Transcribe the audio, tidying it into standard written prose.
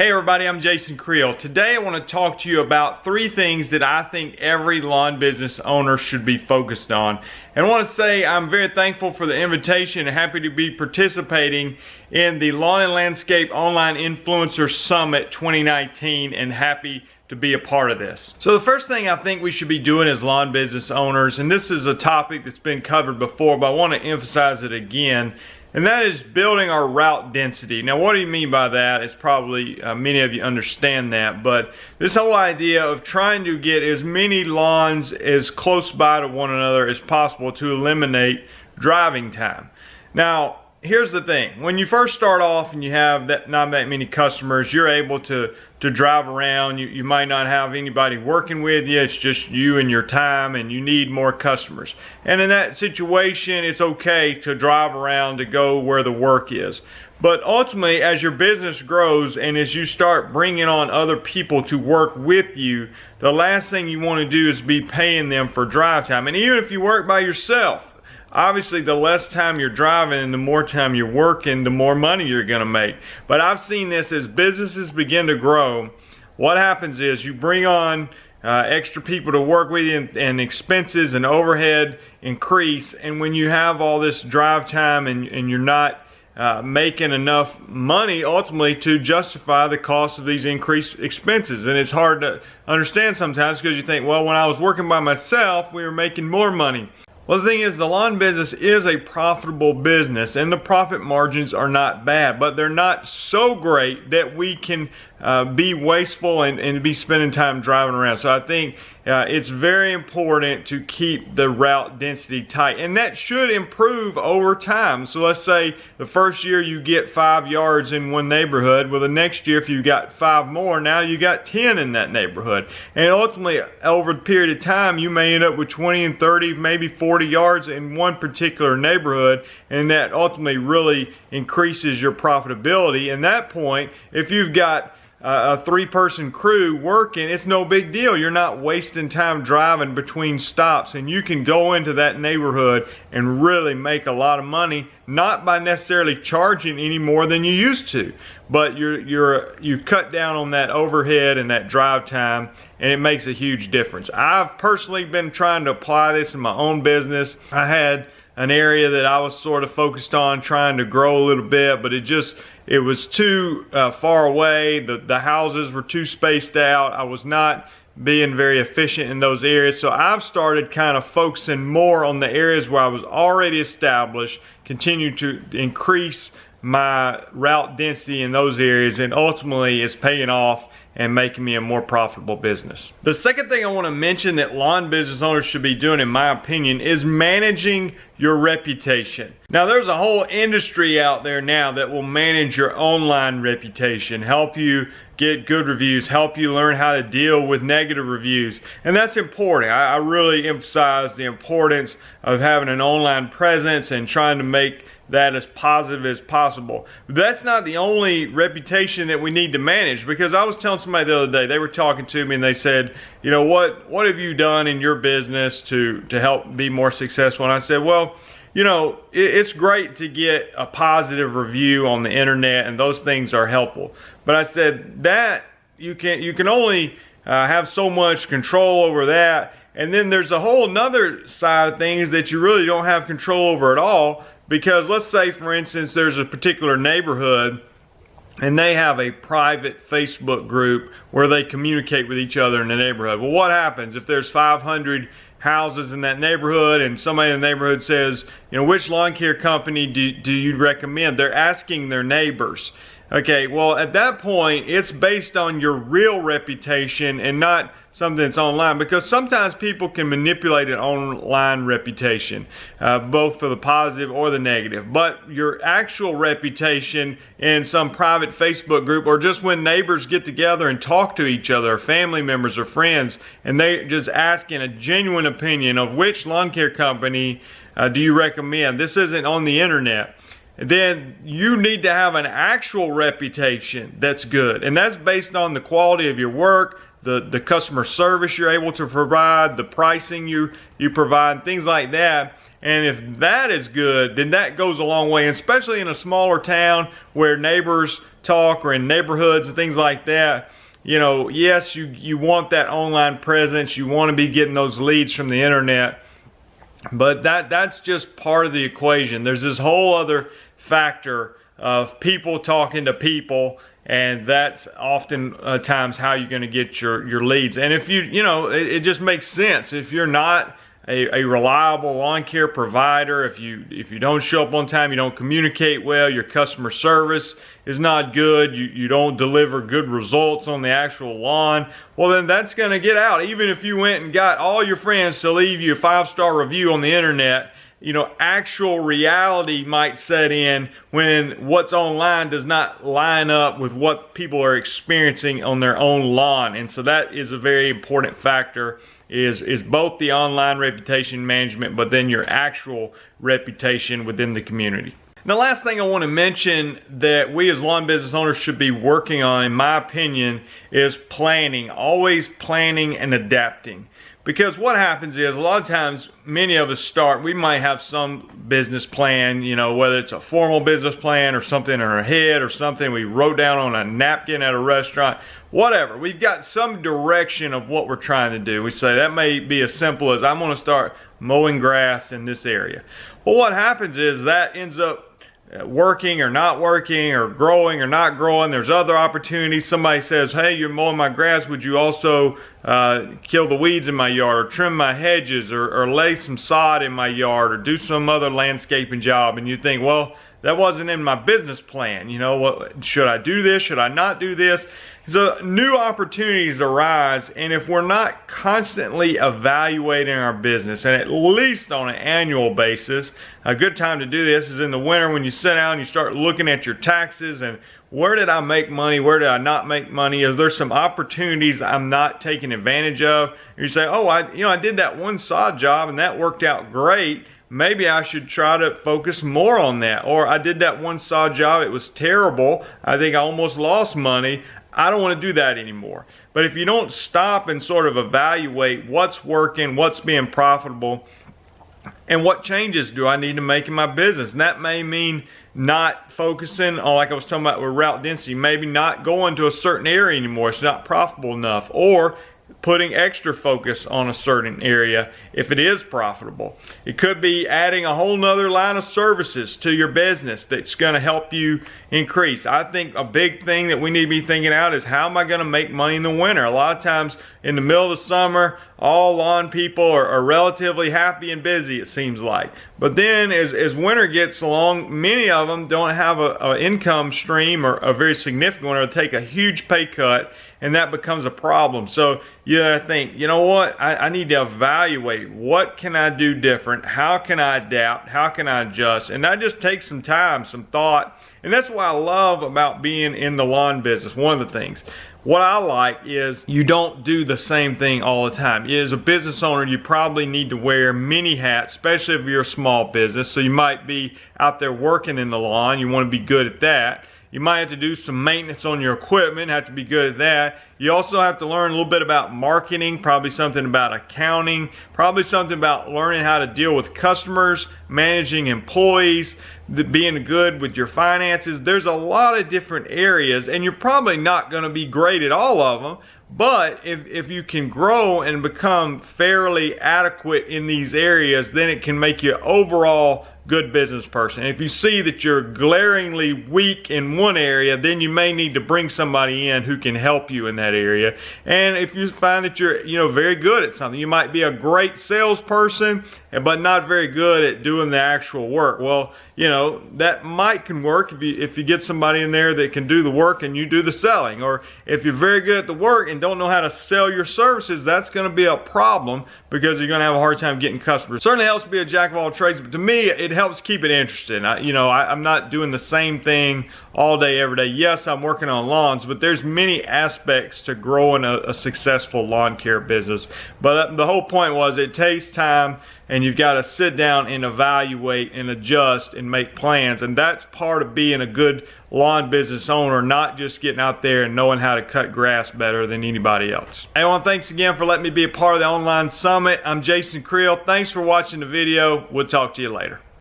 Hey everybody, I'm Jason Creel. Today I want to talk to you about 3 things that I think every lawn business owner should be focused on. And I want to say I'm very thankful for the invitation and happy to be participating in the Lawn and Landscape Online Influencer Summit 2019 and happy to be a part of this. So the first thing I think we should be doing as lawn business owners, and this is a topic that's been covered before, but I want to emphasize it again, and that is building our route density. Now what do you mean by that? It's probably many of you understand that, but this whole idea of trying to get as many lawns as close by to one another as possible to eliminate driving time. Now here's the thing, when you first start off and you have not that many customers, you're able to drive around. You might not have anybody working with you, it's just you and your time, and you need more customers. And in that situation, it's okay to drive around to go where the work is. But ultimately, as your business grows and as you start bringing on other people to work with you, the last thing you want to do is be paying them for drive time. And even if you work by yourself, obviously the less time you're driving and the more time you're working, the more money you're going to make. But I've seen this as businesses begin to grow. What happens is you bring on extra people to work with you, and expenses and overhead increase. And when you have all this drive time and you're not making enough money ultimately to justify the cost of these increased expenses. And it's hard to understand sometimes because you think, well, when I was working by myself, we were making more money. Well, the thing is, the lawn business is a profitable business and the profit margins are not bad, but they're not so great that we can be wasteful and be spending time driving around. So I think it's very important to keep the route density tight, and that should improve over time. So let's say the first year you get 5 yards in one neighborhood. Well, the next year if you got 5 more, now you got 10 in that neighborhood. And ultimately over the period of time you may end up with 20 and 30, maybe 40 yards in one particular neighborhood, and that ultimately really increases your profitability. And that point, if you've got a 3-person crew working, it's no big deal. You're not wasting time driving between stops, and you can go into that neighborhood and really make a lot of money, not by necessarily charging any more than you used to, but you cut down on that overhead and that drive time, and it makes a huge difference. I've personally been trying to apply this in my own business. I had an area that I was sort of focused on trying to grow a little bit, but it was too far away. The houses were too spaced out. I was not being very efficient in those areas. So I've started kind of focusing more on the areas where I was already established, continue to increase my route density in those areas, and ultimately it's paying off and making me a more profitable business. The second thing I want to mention that lawn business owners should be doing, in my opinion, is managing your reputation. Now there's a whole industry out there now that will manage your online reputation, help you get good reviews, help you learn how to deal with negative reviews. And that's important. I really emphasize the importance of having an online presence and trying to make that as positive as possible. But that's not the only reputation that we need to manage, because I was telling somebody the other day, they were talking to me and they said, you know, what have you done in your business to help be more successful? And I said, well, you know, it's great to get a positive review on the internet, and those things are helpful. But I said that you can only have so much control over that. And then there's a whole nother side of things that you really don't have control over at all. Because let's say, for instance, there's a particular neighborhood and they have a private Facebook group where they communicate with each other in the neighborhood. Well, what happens if there's 500 houses in that neighborhood and somebody in the neighborhood says, you know, which lawn care company do you recommend? They're asking their neighbors. Okay, well at that point it's based on your real reputation and not something that's online, because sometimes people can manipulate an online reputation, both for the positive or the negative. But your actual reputation in some private Facebook group, or just when neighbors get together and talk to each other, or family members or friends, and they just asking a genuine opinion of which lawn care company do you recommend. This isn't on the internet. Then you need to have an actual reputation that's good, and that's based on the quality of your work, the customer service you're able to provide, the pricing you provide, things like that. And if that is good, then that goes a long way, especially in a smaller town where neighbors talk or in neighborhoods and things like that, you know, yes, you want that online presence, you want to be getting those leads from the internet, but that's just part of the equation. There's this whole other factor of people talking to people, and that's often times how you're going to get your leads. And if you know, it just makes sense. If you're not a reliable lawn care provider, if you don't show up on time, you don't communicate well, your customer service is not good, you don't deliver good results on the actual lawn, well then that's going to get out. Even if you went and got all your friends to leave you a 5-star review on the internet, you know, actual reality might set in when what's online does not line up with what people are experiencing on their own lawn. And so that is a very important factor, is both the online reputation management, but then your actual reputation within the community. And the last thing I want to mention that we as lawn business owners should be working on, in my opinion, is planning. Always planning and adapting. Because what happens is, a lot of times, many of us start, we might have some business plan, you know, whether it's a formal business plan or something in our head or something we wrote down on a napkin at a restaurant, whatever. We've got some direction of what we're trying to do. We say that may be as simple as, I'm going to start mowing grass in this area. Well, what happens is that ends up working or not working, or growing or not growing. There's other opportunities. Somebody says, hey, you're mowing my grass, would you also kill the weeds in my yard, or trim my hedges, or lay some sod in my yard, or do some other landscaping job? And you think, well, that wasn't in my business plan. You know, what, should I do this? Should I not do this? So new opportunities arise, and if we're not constantly evaluating our business, and at least on an annual basis, a good time to do this is in the winter, when you sit down and you start looking at your taxes and where did I make money, where did I not make money, is there some opportunities I'm not taking advantage of? And you say, oh, I did that one sod job and that worked out great. Maybe I should try to focus more on that. Or I did that one sod job, it was terrible, I think I almost lost money. I don't want to do that anymore. But if you don't stop and sort of evaluate what's working, what's being profitable, and what changes do I need to make in my business, and that may mean not focusing on, like I was talking about with route density, maybe not going to a certain area anymore, it's not profitable enough, or putting extra focus on a certain area if it is profitable. It could be adding a whole nother line of services to your business that's going to help you increase. I think a big thing that we need to be thinking out is, how am I going to make money in the winter? A lot of times in the middle of the summer, all lawn people are relatively happy and busy, it seems like. But then as winter gets along, many of them don't have an income stream, or a very significant one, or take a huge pay cut, and that becomes a problem. So you gotta think, you know what, I need to evaluate, what can I do different, how can I adapt, how can I adjust? And that just takes some time, some thought. And that's what I love about being in the lawn business. One of the things, what I like is, you don't do the same thing all the time. As a business owner, you probably need to wear many hats, especially if you're a small business. So you might be out there working in the lawn, you want to be good at that. You might have to do some maintenance on your equipment, have to be good at that. You also have to learn a little bit about marketing, probably something about accounting, probably something about learning how to deal with customers, managing employees, being good with your finances. There's a lot of different areas, and you're probably not going to be great at all of them. But if you can grow and become fairly adequate in these areas, then it can make you overall good business person. If you see that you're glaringly weak in one area, then you may need to bring somebody in who can help you in that area. And if you find that you're very good at something, you might be a great salesperson but not very good at doing the actual work. Well, that can work if you get somebody in there that can do the work and you do the selling. Or if you're very good at the work and don't know how to sell your services, that's going to be a problem, because you're going to have a hard time getting customers. It certainly helps to be a jack of all trades, but to me, it helps keep it interesting. I'm not doing the same thing all day, every day. Yes, I'm working on lawns, but there's many aspects to growing a successful lawn care business. But the whole point was, it takes time, and you've got to sit down and evaluate and adjust and make plans. And that's part of being a good lawn business owner, not just getting out there and knowing how to cut grass better than anybody else. Hey, everyone, thanks again for letting me be a part of the online summit. I'm Jason Creel. Thanks for watching the video. We'll talk to you later.